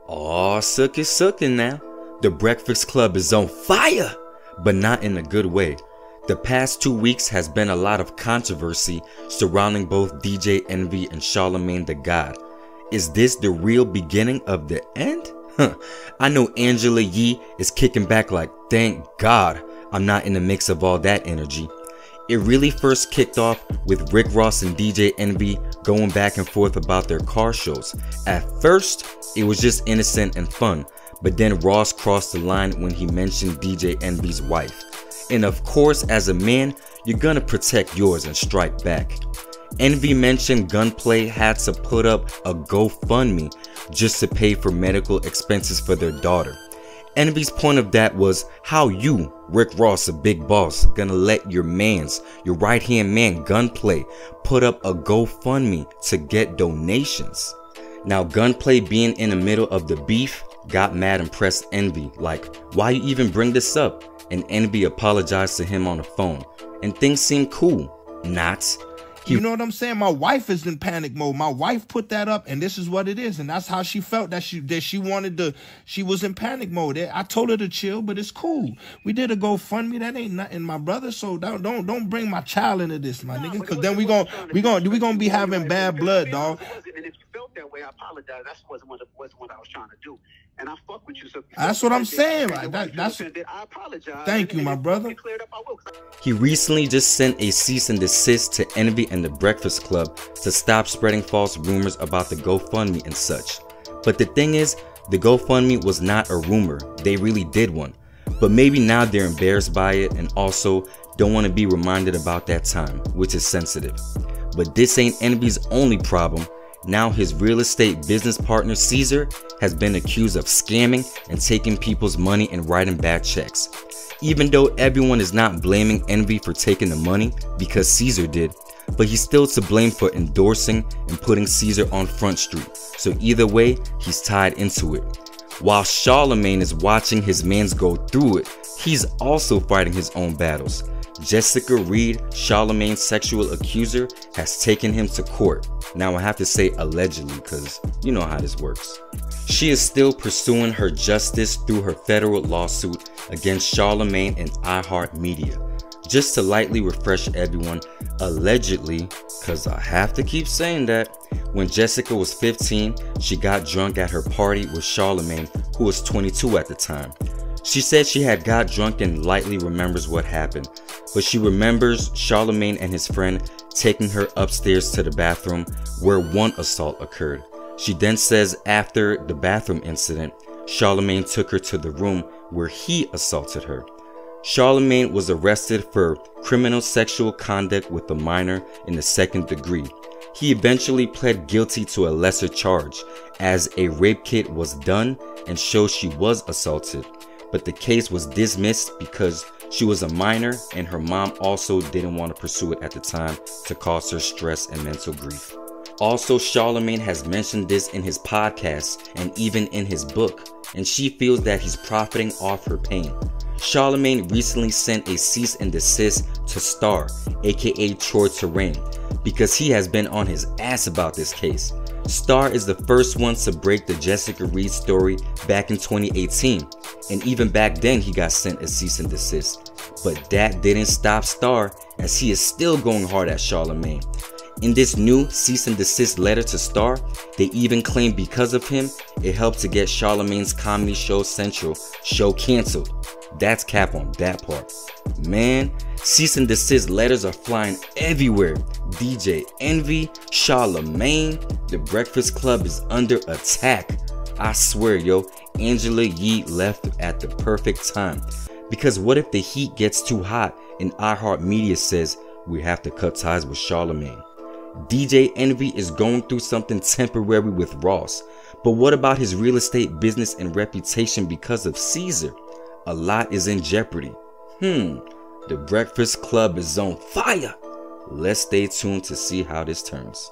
Aw, suckin' now. The Breakfast Club is on fire, but not in a good way. The past 2 weeks has been a lot of controversy surrounding both DJ Envy and Charlamagne the God. Is this the real beginning of the end? I know Angela Yee is kicking back like, thank God I'm not in the mix of all that energy. It really first kicked off with Rick Ross and DJ Envy going back and forth about their car shows. At first, it was just innocent and fun, but then Ross crossed the line when he mentioned DJ Envy's wife. And of course, as a man, you're gonna protect yours and strike back. Envy mentioned Gunplay had to put up a GoFundMe just to pay for medical expenses for their daughter. Envy's point of that was how you, Rick Ross, a big boss, gonna let your right hand man Gunplay put up a GoFundMe to get donations. Now Gunplay, being in the middle of the beef, got mad and pressed Envy like, why you even bring this up? And Envy apologized to him on the phone, and things seemed cool. Not. You know what I'm saying? My wife is in panic mode. My wife put that up, and this is what it is, and that's how she felt, that she was in panic mode. I told her to chill, but it's cool. We did a GoFundMe. That ain't nothing, my brother. So don't bring my child into this, my nigga, because then we gonna be having bad blood, dog. And if you felt that way, I apologize. That wasn't what I was trying to do. And I fuck with you. So that's what I'm saying. Right? I apologize. Thank you, my brother. He recently just sent a cease and desist to Envy and the Breakfast Club to stop spreading false rumors about the GoFundMe and such. But the thing is, the GoFundMe was not a rumor. They really did one. But maybe now they're embarrassed by it and also don't want to be reminded about that time, which is sensitive. But this ain't Envy's only problem. Now his real estate business partner Caesar has been accused of scamming and taking people's money and writing bad checks. Even though everyone is not blaming Envy for taking the money because Caesar did, but he's still to blame for endorsing and putting Caesar on Front Street. So either way, he's tied into it. While Charlamagne is watching his mans go through it, he's also fighting his own battles. Jessica Reed, Charlamagne's sexual accuser, has taken him to court. Now I have to say allegedly because you know how this works. She is still pursuing her justice through her federal lawsuit against Charlamagne and iHeartMedia. Just to lightly refresh everyone, allegedly, because I have to keep saying that, when Jessica was 15, she got drunk at her party with Charlamagne, who was 22 at the time. She said she had got drunk and lightly remembers what happened, but she remembers Charlamagne and his friend taking her upstairs to the bathroom where one assault occurred. She then says after the bathroom incident, Charlamagne took her to the room where he assaulted her. Charlamagne was arrested for criminal sexual conduct with a minor in the 2nd degree. He eventually pled guilty to a lesser charge as a rape kit was done and showed she was assaulted. But the case was dismissed because she was a minor and her mom also didn't want to pursue it at the time to cause her stress and mental grief. Also, Charlamagne has mentioned this in his podcast and even in his book, and she feels that he's profiting off her pain. Charlamagne recently sent a cease and desist to Star, aka Troy Terrain, because he has been on his ass about this case. Star is the first one to break the Jessica Reed story back in 2018, and even back then he got sent a cease and desist. But that didn't stop Star, as he is still going hard at Charlamagne. In this new cease and desist letter to Star, they even claim because of him, it helped to get Charlamagne's Comedy Show Central show cancelled. That's cap on that part. Man, cease and desist letters are flying everywhere. DJ Envy, Charlamagne, the Breakfast Club is under attack. I swear, yo, Angela Yee left at the perfect time. Because what if the heat gets too hot and iHeartMedia says we have to cut ties with Charlamagne? DJ Envy is going through something temporary with Ross, but what about his real estate business and reputation because of Caesar? A lot is in jeopardy. The Breakfast Club is on fire. Let's stay tuned to see how this turns.